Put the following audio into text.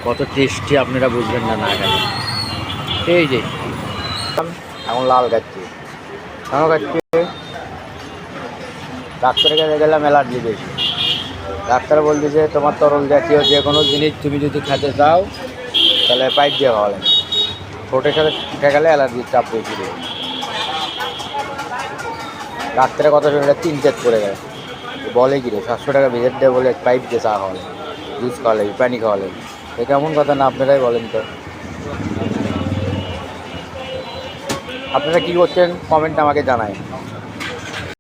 কত টেস্টি আপনারা বুঝবেন না না গেলে। এই যে এখন লাল খাচ্ছি, কেন খাচ্ছি? ডাক্তারের কাছে গেলাম অ্যালার্জি বেশি। ডাক্তার বলতেছে তোমার তরল জাতীয় যে কোনো জিনিস তুমি যদি খেতে চাও তাহলে পাইপ দিয়ে খাওয়া লাগে, ঠোঁটের সাথে উঠে গেলে অ্যালার্জির চাপ বেশি দেবে। ডাক্তারের কথা শুনে 3 চেক করে গেছে, বলে কি রে 700 টাকা ভিজিট দেয় বলে পাইপ দিয়ে চা খাওয়া লাগে, জুস খাওয়া লাগে, পানি খাওয়া লাগে। এ কেমন কথা না আপনারাই বলেন তো। আপনারা কী করছেন কমেন্ট আমাকে জানায়।